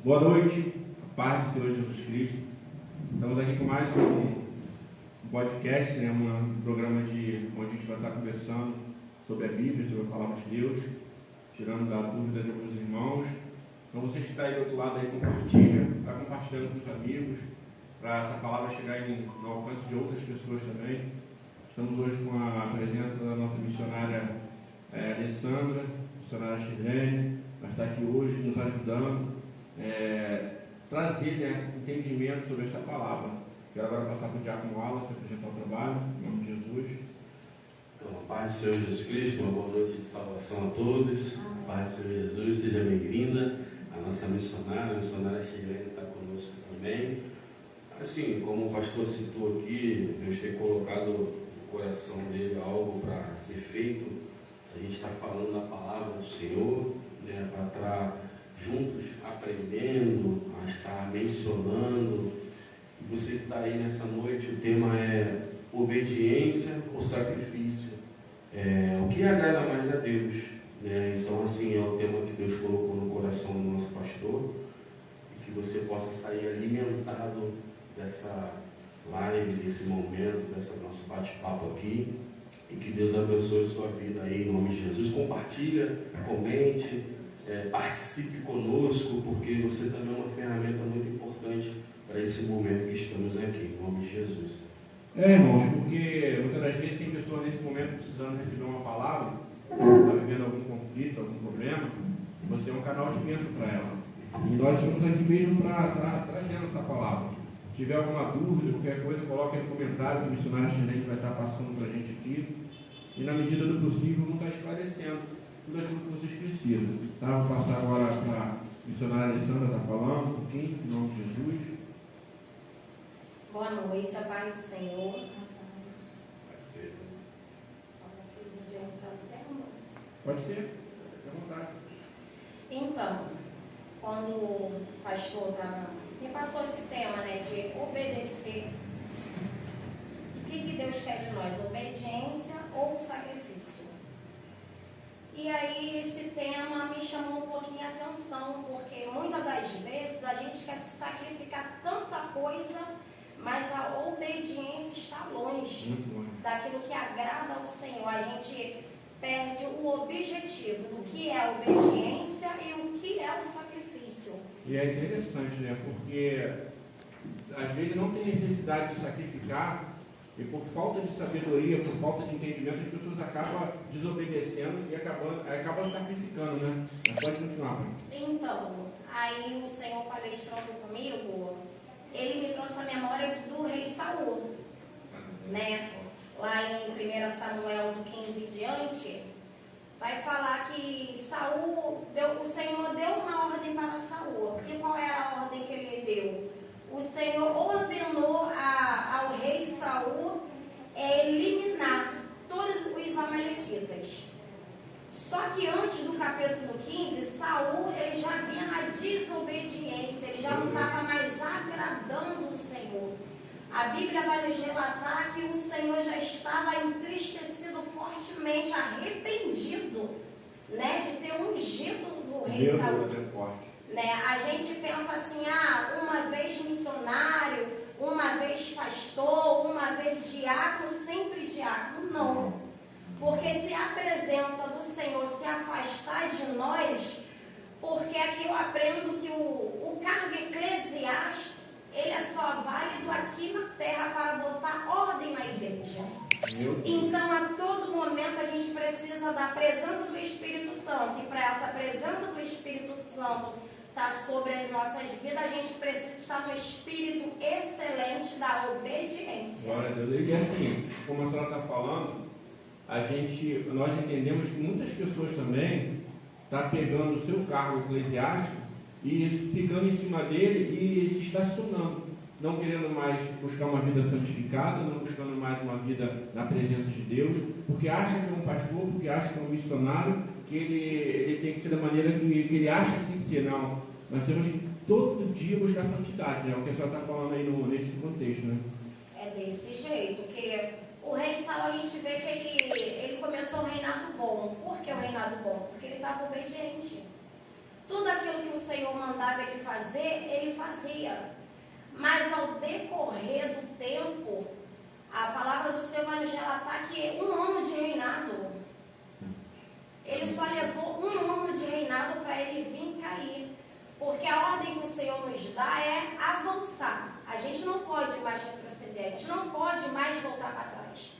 Boa noite, a paz do Senhor Jesus Cristo. Estamos aqui com mais um podcast, um programa onde a gente vai estar conversando sobre a Bíblia, sobre a Palavra de Deus, tirando da dúvida de alguns irmãos. Então você que está aí do outro lado aí, compartilha, está compartilhando com os amigos, para essa palavra chegar no alcance de outras pessoas também. Estamos hoje com a presença da nossa missionária Alessandra, missionária Chilene, vai estar aqui hoje nos ajudando, trazer entendimento sobre essa palavra. Quero agora passar para o Diácono Wallace para apresentar o trabalho, em nome de Jesus. Então, a paz do Senhor Jesus Cristo, uma boa noite de salvação a todos. A paz do Senhor Jesus, seja bem-vinda. A nossa missionária, a missionária Chilene está conosco também. Assim, como o pastor citou aqui, Deus tem colocado no coração dele algo para ser feito. A gente está falando da palavra do Senhor, para estar juntos aprendendo, a estar mencionando. E você que está aí nessa noite, o tema é obediência ou sacrifício. O que agrada mais a Deus? Então, assim, é o tema que Deus colocou no coração do nosso pastor, e que você possa sair alimentado dessa live, desse momento, desse nosso bate-papo aqui, e que Deus abençoe sua vida aí, em nome de Jesus. Compartilha, comente, participe conosco, porque você também é uma ferramenta muito importante para esse momento que estamos aqui, em nome de Jesus. Irmãos, porque muitas das vezes tem pessoas nesse momento precisando receber uma palavra, está vivendo algum conflito, algum problema, e você é um canal de bênção para ela. E nós estamos aqui mesmo para trazer essa palavra. Se tiver alguma dúvida, qualquer coisa, coloque aí no comentário, que o missionário Chilene vai estar passando para a gente aqui. E na medida do possível, vamos estar esclarecendo tudo aquilo que vocês precisam. Tá? Vou passar agora para a missionária Alessandra, está falando um pouquinho, em nome de Jesus. Boa noite, a paz do Senhor. Pode ser, fique à vontade. Então, quando o pastor me passou esse tema, de obedecer, o que Deus quer de nós? Obediência ou sacrifício? E aí esse tema me chamou um pouquinho a atenção, porque muitas das vezes a gente quer se sacrificar tanta coisa, mas a obediência está longe daquilo que agrada ao Senhor. A gente perde o objetivo do que é a obediência e o que é o sacrifício. E é interessante, porque às vezes não tem necessidade de sacrificar, e por falta de sabedoria, por falta de entendimento, as pessoas acabam desobedecendo e acabam sacrificando, né? Mas pode continuar. Então, aí o Senhor palestrando comigo, ele me trouxe a memória do rei Saul, Lá em 1 Samuel do 15 em diante, vai falar que o Senhor deu uma ordem para Saul. E qual era a ordem que ele deu? O Senhor ordenou ao rei Saul eliminar todos os amalequitas. Só que antes do capítulo 15, Saul ele já vinha na desobediência, ele já não estava mais agradando o Senhor. A Bíblia vai nos relatar que o Senhor já estava entristecido fortemente, arrependido, de ter ungido o rei Saul. A gente pensa assim, uma vez missionário, uma vez pastor, uma vez diácono, sempre diácono. Não. Porque se a presença do Senhor se afastar de nós, porque aqui eu aprendo que o cargo eclesiástico, ele é só válido aqui na terra para botar ordem na igreja. Então, a todo momento, a gente precisa da presença do Espírito Santo. E para essa presença do Espírito Santo estar sobre as nossas vidas, a gente precisa estar no espírito excelente da obediência. Glória a Deus. E assim, como a senhora está falando, nós entendemos que muitas pessoas também estão pegando o seu cargo eclesiástico e ficando em cima dele e se estacionando, não querendo mais buscar uma vida santificada, não buscando mais uma vida na presença de Deus, porque acha que é um pastor, porque acha que é um missionário, que ele tem que ser da maneira que ele acha que tem que ser. Não, nós temos que todo dia buscar santidade, o que a senhora está falando aí nesse contexto, É desse jeito, que o rei Saul, a gente vê que ele começou um reinado bom. Por que o reinado bom? Porque ele estava obediente. Tudo aquilo que o Senhor mandava mandava ele fazer, ele fazia. Mas ao decorrer do tempo, a palavra do Senhor vai nos relatar que 1 ano de reinado, ele só levou 1 ano de reinado para ele vir cair. Porque a ordem que o Senhor nos dá é avançar. A gente não pode mais retroceder, a gente não pode mais voltar para trás.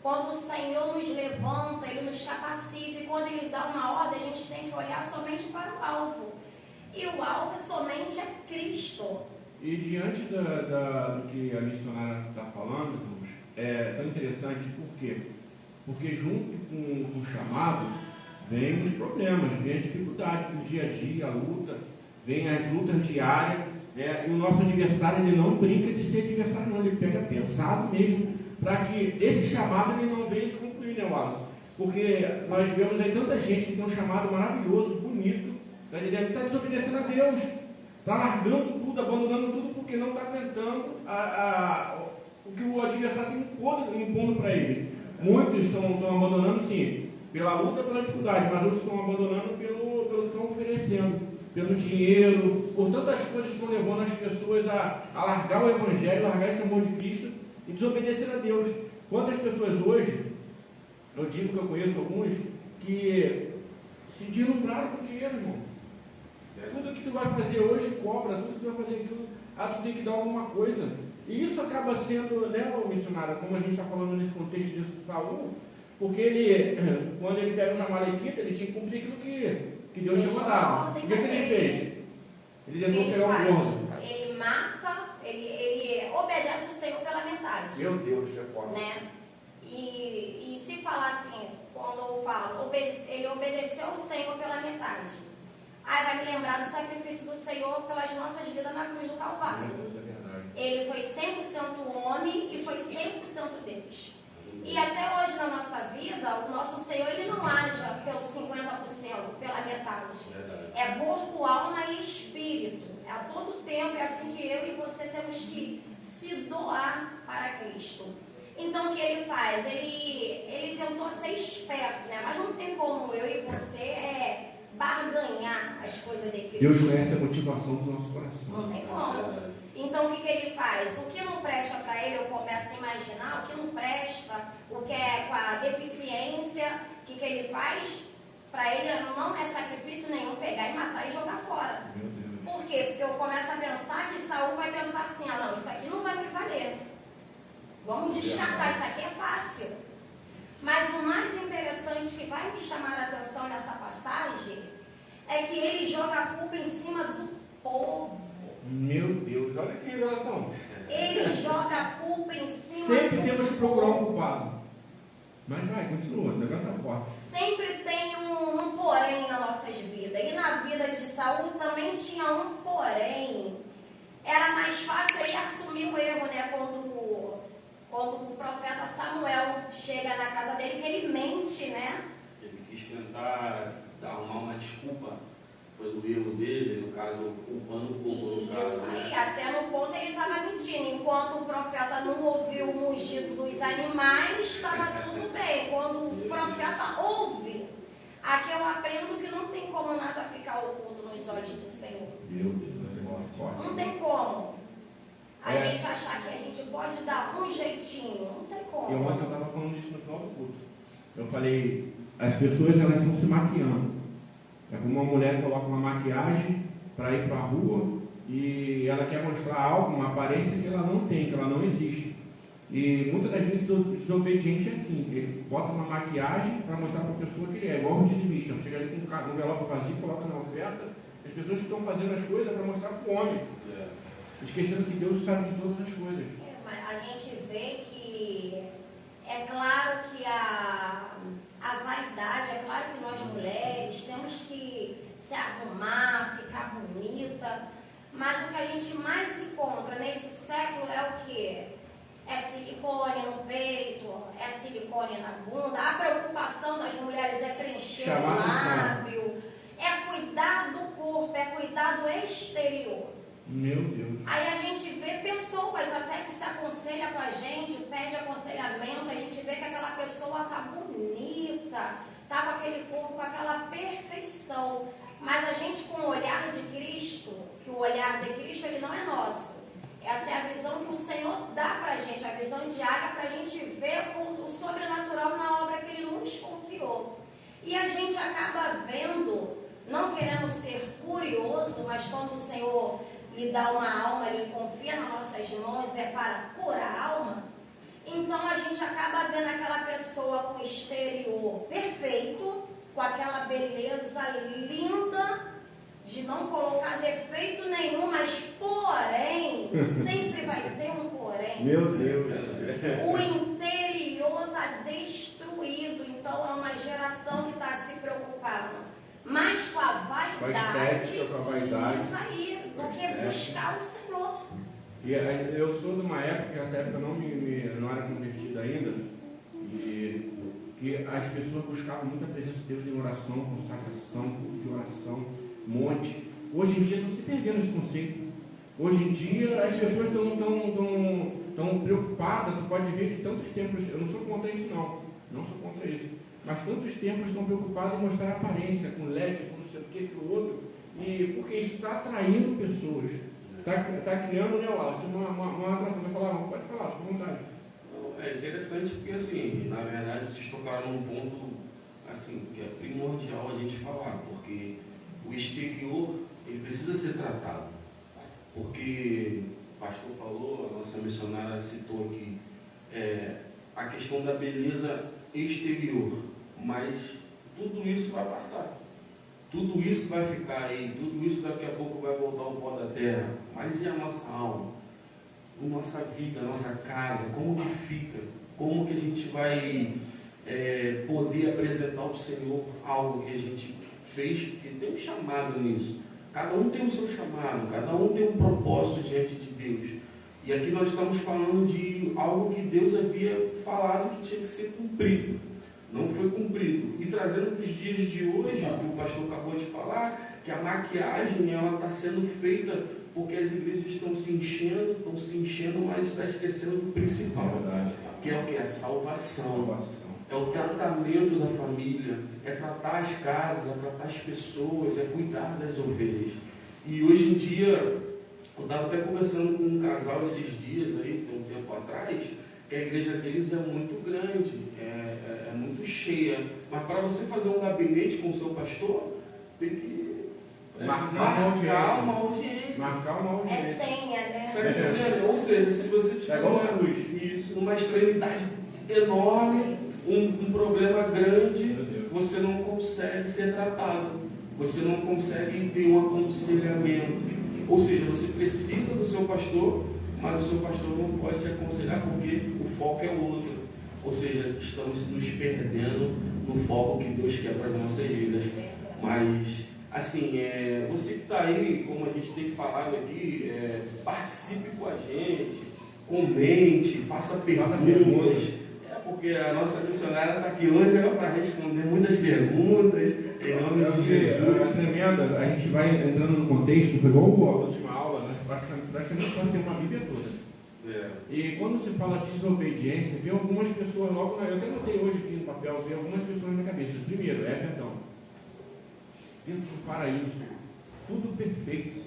Quando o Senhor nos levanta, Ele nos capacita, e quando Ele dá uma ordem, a gente tem que olhar somente para o alvo. E o alvo somente é Cristo. E diante do que a missionária está falando, irmãos, é tão interessante, por quê? Porque junto com o chamado, vem os problemas, vem as dificuldades do dia a dia, a luta, vem as lutas diárias, né? E o nosso adversário, ele não brinca de ser adversário, não, ele pega pesado mesmo, para que esse chamado ele não venha se concluir, né, Wallace? Porque nós vemos aí tanta gente que tem um chamado maravilhoso, bonito, tá entendendo? Está desobedecendo a Deus, está largando tudo, abandonando tudo, porque não está aguentando o que o adversário tem impondo para eles. Muitos estão abandonando, sim, pela luta, pela dificuldade, mas outros estão abandonando pelo que estão oferecendo, pelo dinheiro, por tantas coisas que estão levando as pessoas a largar o Evangelho, largar esse amor de Cristo e desobedecer a Deus. Quantas pessoas hoje, eu digo que eu conheço alguns, que se deslumbraram com dinheiro, irmão. Tudo que tu vai fazer hoje cobra, tudo que tu vai fazer aquilo, tu tem que dar alguma coisa. E isso acaba sendo, né, missionário, como a gente está falando nesse contexto de Saul, porque ele, quando ele pega uma Amalequita, ele tinha que cumprir aquilo que Deus tinha mandado. O que ele fez? Ele tentou pegar o gordo. Ele mata, ele obedece o Senhor pela metade. Meu Deus, é foda. Né? E se falar assim, quando eu falo, ele obedeceu o Senhor pela metade. Aí vai me lembrar do sacrifício do Senhor pelas nossas vidas na cruz do Calvário. Meu Deus, é verdade. Ele foi 100% homem e foi 100% Deus. E até hoje na nossa vida, o nosso Senhor, ele não age pelo 50%, pela metade. É corpo, alma e espírito. A todo tempo é assim que eu e você temos que se doar para Cristo. Então o que ele faz? Ele tentou ser esperto, né? Mas não tem como eu e você barganhar as coisas de Cristo. Deus conhece a motivação do nosso coração. Não tem como. Então o que ele faz? O que não presta para ele, eu começo a imaginar, o que não presta, o que é com a deficiência, o que ele faz? Para ele não é sacrifício nenhum pegar e matar e jogar fora. Meu Deus. Por quê? Porque eu começo a pensar que Saul vai pensar assim, não, isso aqui não vai me valer. Vamos descartar, isso aqui é fácil. Mas o mais interessante que vai me chamar a atenção nessa passagem é que ele joga a culpa em cima do povo. Meu Deus, olha que revelação. Ele joga a culpa em cima Sempre do temos que povo. procurar um culpado. Mas vai, continua, o negócio está forte. Sempre tem um porém nas nossas vidas. E na vida de Saul também tinha um porém. Era mais fácil ele assumir o erro, né? Quando o profeta Samuel chega na casa dele, que ele mente, né? Ele quis tentar arrumar uma desculpa pelo erro dele, no caso, culpando o povo, no caso. Isso aí, né? até no ponto ele estava mentindo. Enquanto o profeta não ouviu o mugido dos animais, estava tudo bem. Quando o profeta ouve, aqui eu aprendo que não tem como nada ficar oculto nos olhos do Senhor. Meu Deus, é forte. Não tem como a gente achar que a gente pode dar um jeitinho. Não tem como. Eu ontem estava falando isso no final do culto. Eu falei, as pessoas elas estão se maquiando. É como uma mulher coloca uma maquiagem para ir para a rua e ela quer mostrar algo, uma aparência que ela não tem, que ela não existe. E muitas das vezes o desobediente é assim, ele bota uma maquiagem para mostrar para a pessoa que ele é, igual o dizimista, chega ali com um envelope vazio, coloca na oferta, as pessoas que estão fazendo as coisas para mostrar para o homem, esquecendo que Deus sabe de todas as coisas. Mas a gente vê que é claro que a vaidade, é claro que nós mulheres temos que se arrumar, ficar bonita, mas o que a gente mais encontra nesse século é o quê? É silicone no peito, é silicone na bunda, a preocupação das mulheres é preencher o lábio, é cuidar do corpo, é cuidar do exterior. Meu Deus. Aí a gente vê pessoas até que se aconselham com a gente, pede aconselhamento, a gente vê que aquela pessoa está bonita, está com aquele corpo, com aquela perfeição. Mas a gente, com o olhar de Cristo, chamado de Cristo, ele não é nosso. Essa é a visão que o Senhor dá para a gente, a visão diária, para a gente ver o sobrenatural na obra que Ele nos confiou. E a gente acaba vendo, não querendo ser curioso, mas quando o Senhor lhe dá uma alma, Ele confia nas nossas mãos, é para curar a alma. Então a gente acaba vendo aquela pessoa com o exterior perfeito, com aquela beleza linda, de não colocar defeito nenhum, mas porém, sempre vai ter um porém. Meu Deus. O interior está destruído, então é uma geração que está se preocupando mais com a vaidade, com a vaidade. Isso aí, do que buscar o Senhor. E eu sou de uma época, que nessa época eu não era convertido ainda, e que as pessoas buscavam muito a presença de Deus em oração, consagração, culto de oração, monte. Hoje em dia estão se perdendo esse conceito. Hoje em dia as pessoas estão preocupadas, tu pode ver que tantos templos, eu não sou contra isso não sou contra isso, mas tantos templos estão preocupados em mostrar aparência, com LED, com não sei o que, com o outro, e porque isso está atraindo pessoas, está criando, né, Wallace, uma atração. Vai falar, pode falar, fica à vontade. É interessante porque, assim, na verdade, vocês tocaram num ponto, assim, que é primordial a gente falar, porque o exterior, ele precisa ser tratado. Porque o pastor falou, a nossa missionária citou aqui, a questão da beleza exterior, mas tudo isso vai passar. Tudo isso vai ficar aí, tudo isso daqui a pouco vai voltar ao pó da terra. Mas e a nossa alma? A nossa vida, a nossa casa, como que fica? Como que a gente vai poder apresentar ao Senhor algo que a gente fez? Porque tem um chamado nisso. Cada um tem o seu chamado, cada um tem um propósito diante de Deus. E aqui nós estamos falando de algo que Deus havia falado que tinha que ser cumprido. Não foi cumprido. E trazendo para os dias de hoje, que o pastor acabou de falar, que a maquiagem ela está sendo feita porque as igrejas estão se enchendo, mas está esquecendo do principal, que é o que? A salvação. É o tratamento da família, é tratar as casas, é tratar as pessoas, é cuidar das ovelhas. E hoje em dia, eu estava até conversando com um casal esses dias, aí, um tempo atrás, que a igreja deles é muito grande, é muito cheia. Mas para você fazer um gabinete com o seu pastor, tem que marcar uma audiência. É senha, né? Tá entendendo? Ou seja, se você tiver numa extremidade enorme, um problema grande, você não consegue ser tratado, você não consegue ter um aconselhamento. Ou seja, você precisa do seu pastor, mas o seu pastor não pode te aconselhar porque o foco é outro. Ou seja, estamos nos perdendo no foco que Deus quer para as nossas vidas. Mas, assim, você que está aí, como a gente tem falado aqui, participe com a gente, comente, faça perguntas. Porque a nossa missionária está aqui hoje para responder muitas perguntas, em nome de Jesus. A tremenda, a gente vai entrando no contexto, foi igual a última aula, né? Praticamente pode ter uma Bíblia toda. E quando se fala de desobediência, vem algumas pessoas logo, eu até notei hoje aqui no papel, vem algumas pessoas na cabeça. Primeiro, perdão. Dentro do paraíso, tudo perfeito,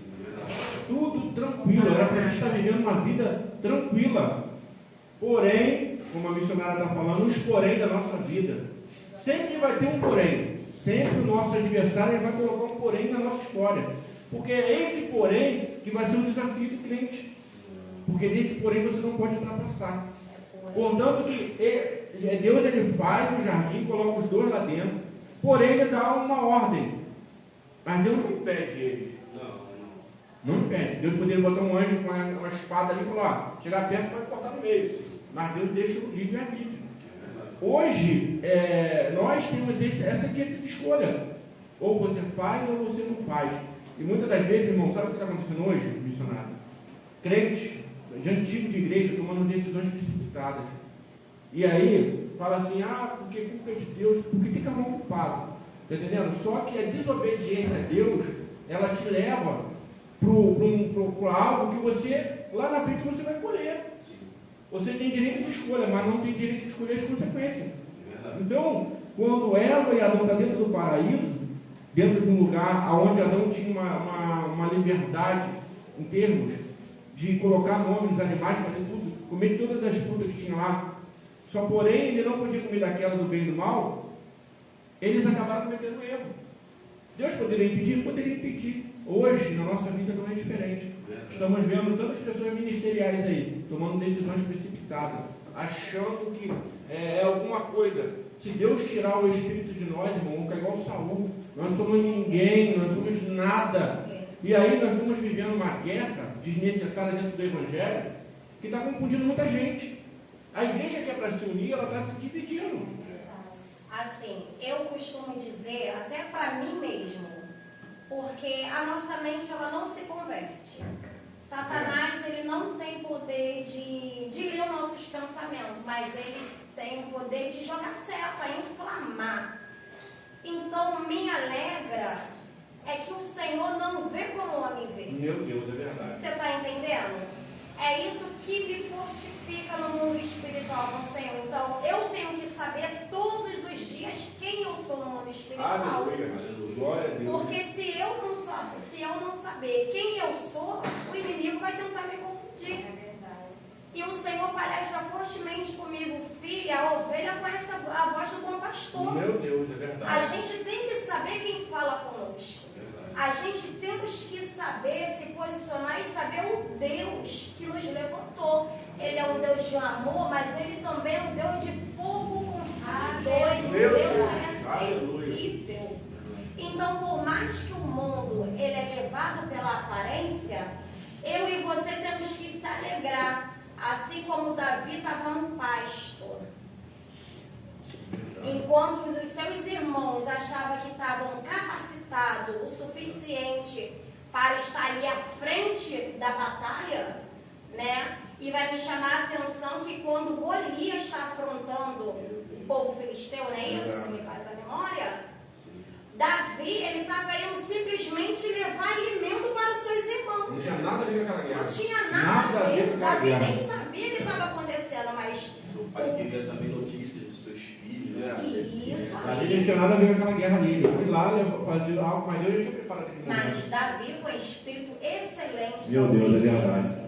tudo tranquilo, era para a gente estar vivendo uma vida tranquila. Porém, como a missionária está falando, os porém da nossa vida. Sempre vai ter um porém. Sempre o nosso adversário vai colocar um porém na nossa história. Porque é esse porém que vai ser o desafio do crente. Porque desse porém você não pode ultrapassar. Portanto, que Deus ele faz o jardim, coloca os dois lá dentro, porém ele dá uma ordem. Mas Deus não impede eles. Não impede. Deus poderia botar um anjo com uma espada ali e falar, chegar perto pode cortar no meio. Mas Deus deixa o livre-arbítrio. Hoje, nós temos essa dieta de escolha. Ou você faz ou você não faz. E muitas das vezes, irmão, sabe o que está acontecendo hoje, missionário? Crentes, de antigo de igreja, tomando decisões precipitadas. E aí, fala assim, porque culpa é de Deus, porque tem que arrumar um culpado. Está entendendo? Só que a desobediência a Deus, ela te leva para algo que você, lá na frente, você vai colher. Você tem direito de escolha, mas não tem direito de escolher as consequências. Então, quando Eva e Adão estão dentro do paraíso, dentro de um lugar onde Adão tinha uma liberdade em termos de colocar nome nos animais, fazer tudo, comer todas as frutas que tinha lá. Só porém, ele não podia comer daquela do bem e do mal. Eles acabaram cometendo erro. Deus poderia impedir? Poderia impedir. Hoje, na nossa vida, não é diferente. Estamos vendo tantas pessoas ministeriais aí, tomando decisões precipitadas, achando que é alguma coisa. Se Deus tirar o Espírito de nós, irmão, vamos cair igual Saul. Nós não somos ninguém, nós somos nada. E aí nós estamos vivendo uma guerra desnecessária dentro do Evangelho, que está confundindo muita gente. A igreja que é para se unir, ela está se dividindo. Assim, eu costumo dizer, até para mim mesmo, porque a nossa mente, ela não se converte. Satanás, ele não tem poder de ler os nossos pensamentos, mas ele tem o poder de jogar seta, inflamar. Então, me alegra é que o Senhor não vê como o homem vê. Meu Deus, é verdade. Você está entendendo? É isso que me fortifica no mundo espiritual com o Senhor. Então, eu tenho que saber todos os dias quem eu sou no mundo espiritual. Aleluia, aleluia. Glória a Deus. Porque se eu não saber quem eu sou, o inimigo vai tentar me confundir. E o Senhor palestra fortemente comigo, filha, a ovelha conhece a voz do bom pastor. Meu Deus, é verdade. A gente tem que saber quem fala conosco. A gente temos que saber se posicionar e saber o Deus que nos levantou. Ele é um Deus de amor, mas ele também é um Deus de fogo consumidor. Esse Deus é terrível. Então, por mais que o mundo ele é levado pela aparência, eu e você temos que se alegrar. Assim como Davi estava no pasto. Enquanto os seus irmãos achavam que estavam capacitados o suficiente para estar ali à frente da batalha, né? E vai me chamar a atenção que quando Golias está afrontando o povo filisteu, não é isso? Se me faz a memória. Davi, ele estava indo simplesmente levar alimento para os seus irmãos. Não tinha nada a ver com aquela guerra. Não tinha nada a ver. Davi guerra. nem sabia o que estava acontecendo, mas... Seu pai queria também notícias dos seus filhos, né? Isso Davi não aí. tinha nada a ver com aquela guerra ali. Ele foi lá, fazer algo, mas Deus já tinha preparado aquele Mas momento. Davi, com espírito excelente Meu da Deus, é obediência. verdade.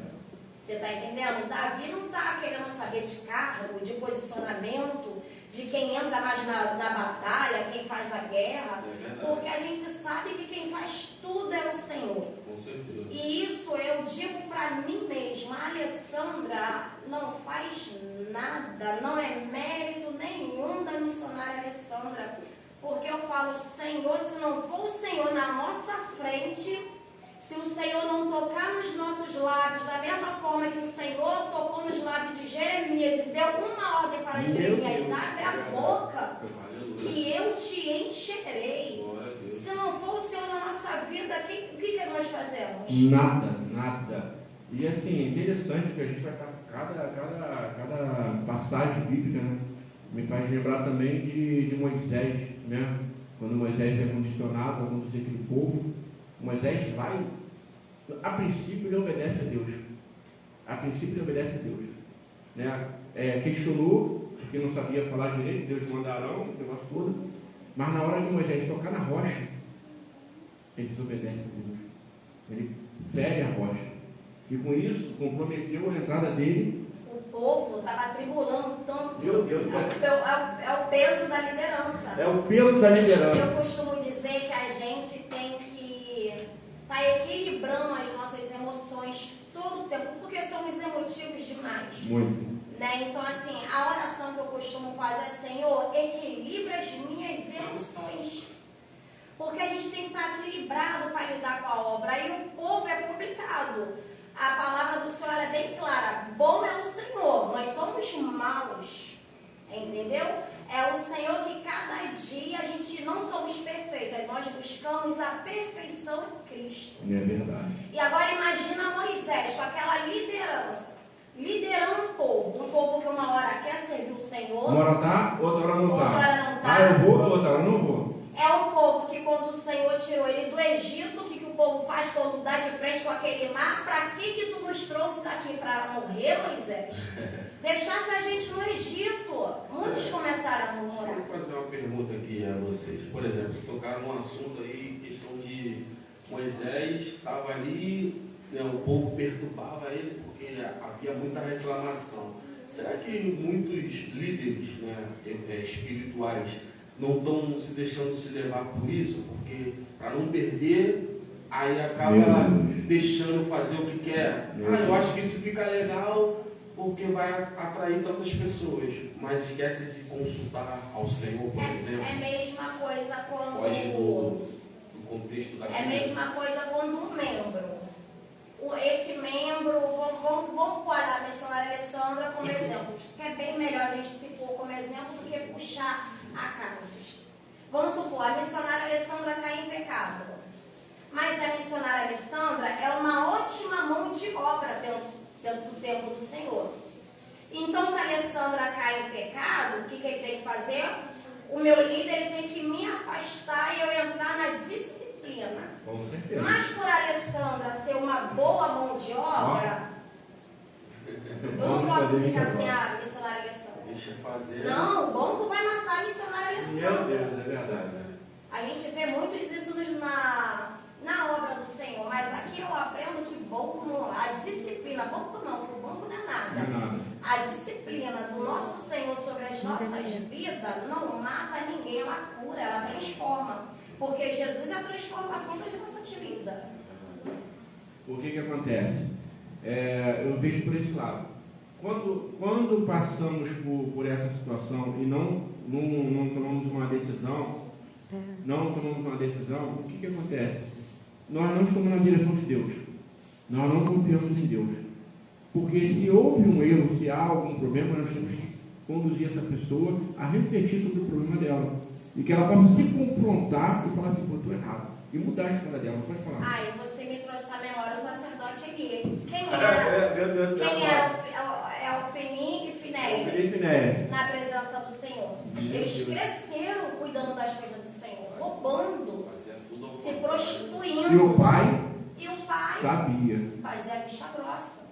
Você está entendendo? Davi não está querendo saber de cargo, de posicionamento, de quem entra mais na batalha, quem faz a guerra, porque a gente sabe que quem faz tudo é o Senhor. Com certeza. E isso eu digo para mim mesma, a Alessandra não faz nada, não é mérito nenhum da missionária Alessandra, porque eu falo, Senhor, se não for o Senhor na nossa frente, se o Senhor não tocar nos nossos lábios, da mesma forma que o Senhor tocou nos lábios de Jeremias e deu uma ordem para Jeremias, abre a boca e eu te encherei. Se não for o Senhor na nossa vida, o que nós fazemos? Nada. E assim, interessante que a gente vai estar cada passagem bíblica, né? Me faz lembrar também de Moisés, né? Quando Moisés é condicionado a conduzir aquele povo, Moisés vai, a princípio ele obedece a Deus. Né? Questionou, porque não sabia falar direito, Deus manda Arão, o negócio todo, mas na hora de Moisés tocar na rocha, ele desobedece a Deus, ele fere a rocha, e com isso comprometeu a entrada dele. O povo estava tribulando tanto. Meu Deus, é o peso da liderança. É o peso da liderança. Eu costumo dizer que a gente tem que estar equilibrando as nossas emoções todo o tempo, porque somos emotivos demais. Muito. Né? Então, assim, a oração que eu costumo fazer é: Senhor, equilibra as minhas emoções. Porque a gente tem que estar equilibrado para lidar com a obra. Aí o povo é complicado. A palavra do Senhor é bem clara. Bom é o Senhor, nós somos maus. Entendeu? É o Senhor que cada dia a gente não somos perfeitos, nós buscamos a perfeição em Cristo. É verdade. E agora imagina Moisés com aquela liderança, liderando um povo que uma hora quer servir o Senhor, Uma hora tá, outra hora não tá. outra hora não tá. Ah, eu vou, outra hora não vou. É o povo que quando o Senhor tirou ele do Egito, o que o povo faz quando dá de frente com aquele mar? Para que tu nos trouxe daqui? Para morrer, Moisés? Deixasse a gente no Egito. Muitos começaram a murmurar. Vou fazer uma pergunta aqui a vocês. Por exemplo, se tocaram um assunto aí, questão de Moisés estava ali né, um pouco perturbava ele, porque havia muita reclamação. Será que muitos líderes, né, espirituais não estão se deixando se levar por isso? Porque para não perder, aí acaba deixando fazer o que quer. Eu acho que isso fica legal porque vai atrair tantas pessoas, mas esquece de consultar ao Senhor, por exemplo. É a mesma coisa quando... Foge do contexto da vida. É a mesma coisa quando um membro. Esse membro, vamos pôr a missionária Alessandra como exemplo, que é bem melhor a gente se pôr como exemplo do que puxar a casos. Vamos supor, a missionária Alessandra cai em pecado, mas a missionária Alessandra é uma ótima mão de obra dentro do templo do Senhor. Então, se a Alessandra cai em pecado, o que ele tem que fazer? O meu líder ele tem que me afastar e eu entrar na disciplina. Com certeza. Mas por a Alessandra ser uma boa mão de obra, eu não posso ficar sem a missionária Alessandra. Deixa fazer. Não, o bom tu vai matar a missionária Alessandra. Meu Deus, é verdade. A gente vê muito isso na obra do Senhor, mas aqui eu aprendo que banco, a disciplina, banco não, porque o banco não é nada. A disciplina do nosso Senhor sobre as nossas vidas não mata ninguém, ela cura, ela transforma. Porque Jesus é a transformação da nossa vida. O que acontece? Eu vejo por esse lado. Quando passamos por essa situação e não tomamos uma decisão, o que acontece? Nós não estamos na direção de Deus. Nós não confiamos em Deus. Porque se houve um erro, se há algum problema, nós temos que conduzir essa pessoa a refletir sobre o problema dela. E que ela possa se confrontar e falar assim, pô, tu errado. E mudar a história dela. Pode falar. E você me trouxe à memória o sacerdote Eli. Quem era Ofni e Finéias na presença do Senhor. Eles cresceram cuidando das coisas do Senhor, roubando, se prostituindo. E o pai sabia fazer a bicha grossa.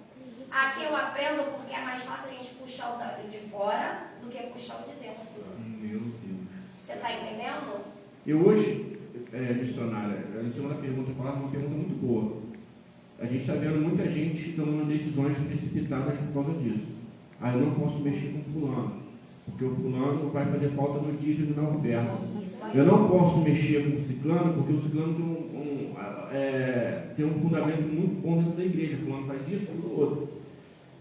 Aqui eu aprendo porque é mais fácil a gente puxar o de fora do que puxar o de dentro. Meu Deus. Você está entendendo? Eu hoje, missionária, a segunda pergunta, eu falava uma pergunta muito boa. A gente está vendo muita gente tomando decisões precipitadas por causa disso. Eu não posso mexer com o fulano, porque o fulano vai fazer falta no dízimo e na oferta. Eu não posso mexer com o ciclano, porque o ciclano tem um fundamento muito bom dentro da igreja. O fulano faz isso, o outro.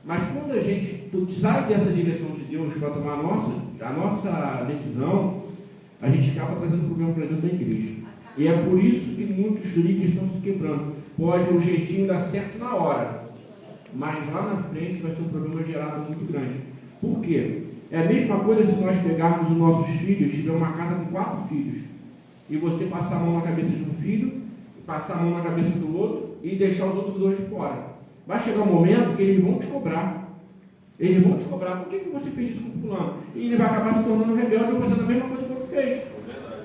Mas quando a gente sai dessa direção de Deus para tomar a nossa decisão, a gente acaba trazendo problema para dentro da igreja. E é por isso que muitos líderes estão se quebrando. Pode o jeitinho dar certo na hora, mas lá na frente vai ser um problema gerado muito grande. Por quê? É a mesma coisa se nós pegarmos os nossos filhos, tiver uma casa com 4 filhos, e você passar a mão na cabeça de um filho, passar a mão na cabeça do outro e deixar os outros 2 de fora. Vai chegar um momento que eles vão te cobrar. Por que você fez isso com o fulano? E ele vai acabar se tornando rebelde ou fazendo a mesma coisa que o outro fez.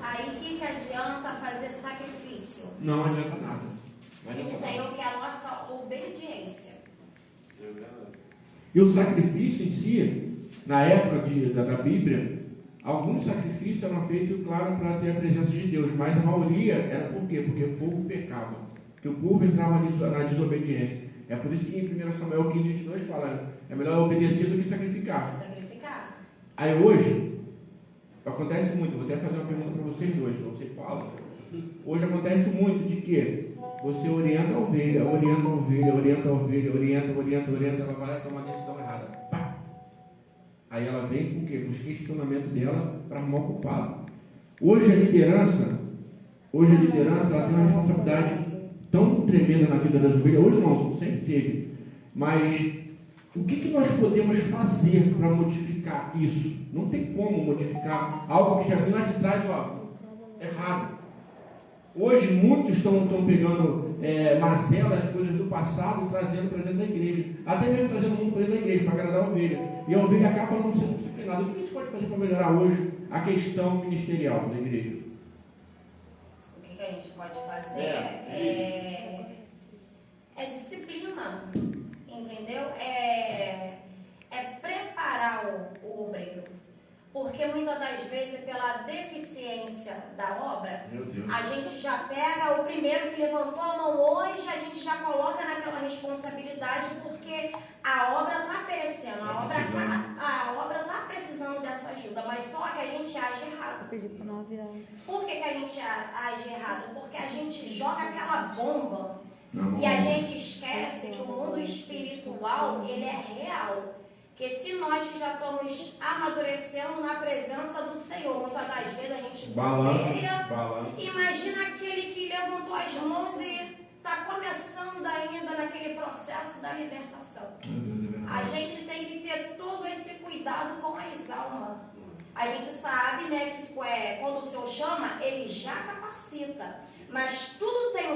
Aí o que adianta fazer sacrifício? Não adianta nada. Se o Senhor quer a nossa obediência. E o sacrifício em si, na época da Bíblia, alguns sacrifícios eram feitos, claro, para ter a presença de Deus, mas a maioria era por quê? Porque o povo pecava, porque o povo entrava na desobediência. É por isso que em 1 Samuel 15, 22 fala, é melhor obedecer do que sacrificar. Aí hoje, acontece muito, vou até fazer uma pergunta para vocês dois, para você fala. Hoje acontece muito de que você orienta a ovelha, ela vai tomar a decisão errada. Pá! Aí ela vem com o quê? Com os questionamentos dela para arrumar o culpado. Hoje a liderança ela tem uma responsabilidade tão tremenda na vida das ovelhas. Hoje não, sempre teve. Mas o que nós podemos fazer para modificar isso? Não tem como modificar algo que já vem lá de trás, errado. Hoje muitos estão pegando mazelas, coisas do passado e trazendo para dentro da igreja. Até mesmo trazendo o mundo para dentro da igreja, para agradar a ovelha. E a ovelha acaba não sendo disciplinada. O que a gente pode fazer para melhorar hoje a questão ministerial da igreja? O que a gente pode fazer é disciplina. Entendeu? É preparar o obreiro. Porque muitas das vezes, pela deficiência da obra, a gente já pega o primeiro que levantou a mão hoje, a gente já coloca naquela gente age errado. Pedi para 9 horas. Por que a gente age errado? Porque a gente joga aquela bomba Não. e a gente esquece que o mundo espiritual, ele é real. Que se nós que já estamos amadurecendo na presença do Senhor, muitas das vezes a gente bombeia. Imagina aquele que levantou as mãos e está começando ainda naquele processo da libertação. A gente tem que ter todo esse cuidado com as almas. A gente sabe, né, que quando o Senhor chama, Ele já capacita. Mas tudo tem